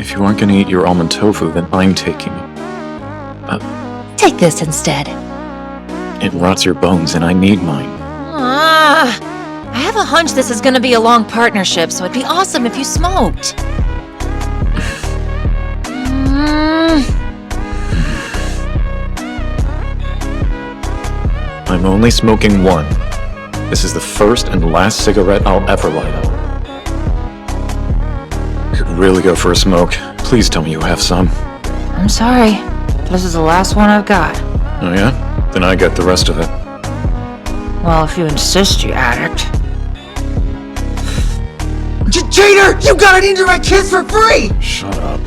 If you aren't gonna eat your almond tofu, then I'm taking it. Take this instead. It rots your bones and I need mine. I have a hunch this is gonna be a long partnership, so it'd be awesome if you smoked. I'm only smoking one. This is the first and last cigarette I'll ever light up. I could really go for a smoke. Please tell me you have some. I'm sorry. This is the last one I've got. Oh yeah? Then I get the rest of it. Well, if you insist, you addict. Cheater! You got an indirect kiss for free! Shut up.